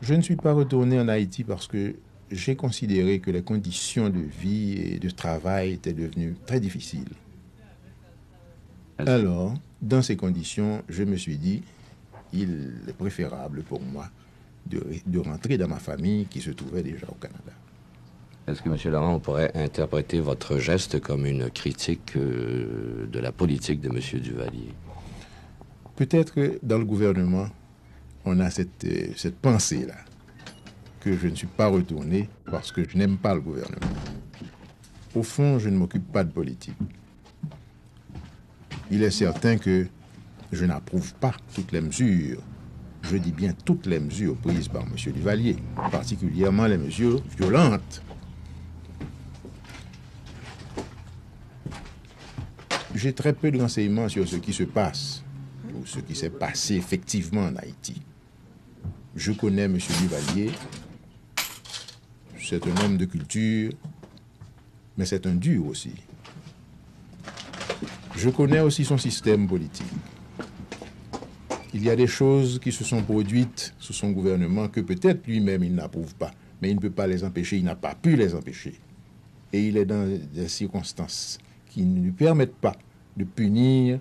Je ne suis pas retourné en Haïti parce que j'ai considéré que les conditions de vie et de travail étaient devenues très difficiles. Alors, dans ces conditions, je me suis dit, il est préférable pour moi de rentrer dans ma famille qui se trouvait déjà au Canada. Est-ce que, M. Laurent, on pourrait interpréter votre geste comme une critique de la politique de M. Duvalier? Peut-être que dans le gouvernement, on a cette pensée-là, que je ne suis pas retourné parce que je n'aime pas le gouvernement. Au fond, je ne m'occupe pas de politique. Il est certain que je n'approuve pas toutes les mesures, je dis bien toutes les mesures prises par M. Duvalier, particulièrement les mesures violentes. J'ai très peu de renseignements sur ce qui se passe, ou ce qui s'est passé effectivement en Haïti. Je connais M. Duvalier, c'est un homme de culture, mais c'est un dur aussi. Je connais aussi son système politique. Il y a des choses qui se sont produites sous son gouvernement que peut-être lui-même il n'approuve pas, mais il ne peut pas les empêcher, il n'a pas pu les empêcher. Et il est dans des circonstances qui ne lui permettent pas de punir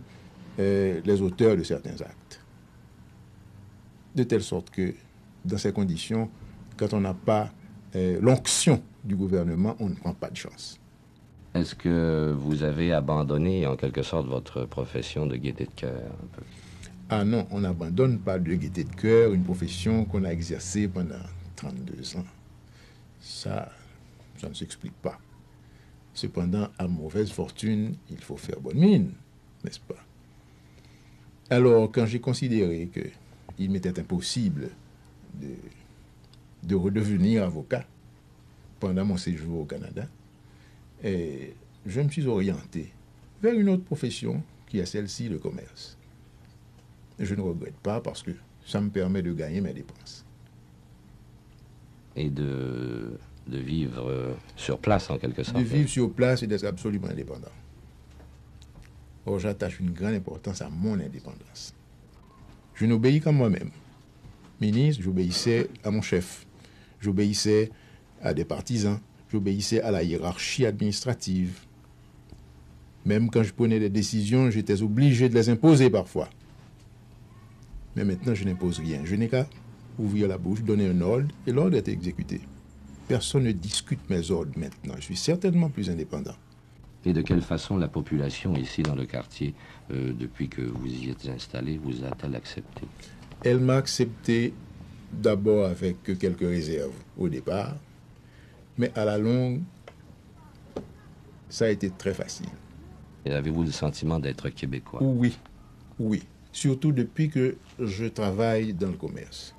les auteurs de certains actes. De telle sorte que, dans ces conditions, quand on n'a pas l'onction du gouvernement, on ne prend pas de chance. Est-ce que vous avez abandonné, en quelque sorte, votre profession de gaieté de cœur un peu? Ah non, on n'abandonne pas de gaieté de cœur, une profession qu'on a exercée pendant 32 ans. Ça ne s'explique pas. Cependant, à mauvaise fortune, il faut faire bonne mine, n'est-ce pas? Alors, quand j'ai considéré qu'il m'était impossible de redevenir avocat pendant mon séjour au Canada, je me suis orienté vers une autre profession qui est celle-ci, le commerce. Je ne regrette pas parce que ça me permet de gagner mes dépenses. Et de vivre sur place, en quelque sorte. De vivre sur place et d'être absolument indépendant. Or, j'attache une grande importance à mon indépendance. Je n'obéis qu'à moi-même. Ministre, j'obéissais à mon chef. J'obéissais à des partisans. J'obéissais à la hiérarchie administrative. Même quand je prenais des décisions, j'étais obligé de les imposer parfois. Mais maintenant, je n'impose rien. Je n'ai qu'à ouvrir la bouche, donner un ordre, et l'ordre est exécuté. Personne ne discute mes ordres maintenant. Je suis certainement plus indépendant. Et de quelle façon la population ici dans le quartier, depuis que vous y êtes installé, vous a-t-elle accepté? Elle m'a accepté d'abord avec quelques réserves au départ, mais à la longue, ça a été très facile. Et avez-vous le sentiment d'être québécois? Oui, oui. Surtout depuis que je travaille dans le commerce.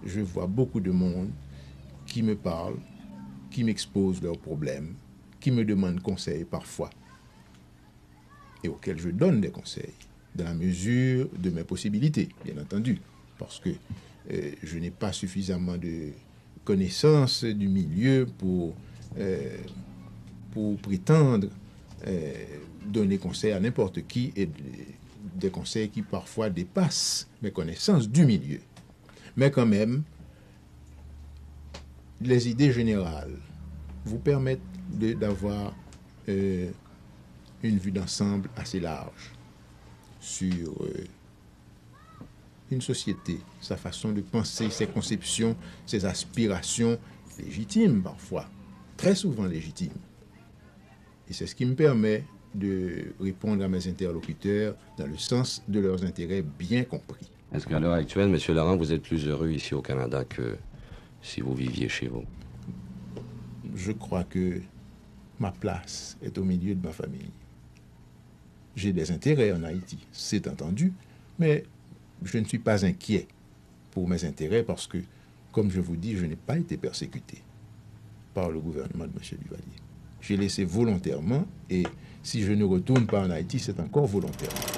Je vois beaucoup de monde qui me parle, qui m'expose leurs problèmes, qui me demandent conseil parfois, et auxquels je donne des conseils, dans la mesure de mes possibilités, bien entendu, parce que je n'ai pas suffisamment de connaissances du milieu pour prétendre donner conseil à n'importe qui, et des conseils qui parfois dépassent mes connaissances du milieu. Mais quand même, les idées générales vous permettent d'avoir une vue d'ensemble assez large sur une société, sa façon de penser, ses conceptions, ses aspirations légitimes parfois, très souvent légitimes. Et c'est ce qui me permet de répondre à mes interlocuteurs dans le sens de leurs intérêts bien compris. Est-ce qu'à l'heure actuelle, M. Laurent, vous êtes plus heureux ici au Canada que si vous viviez chez vous? Je crois que ma place est au milieu de ma famille. J'ai des intérêts en Haïti, c'est entendu, mais je ne suis pas inquiet pour mes intérêts parce que, comme je vous dis, je n'ai pas été persécuté par le gouvernement de M. Duvalier. J'ai laissé volontairement, et si je ne retourne pas en Haïti, c'est encore volontairement.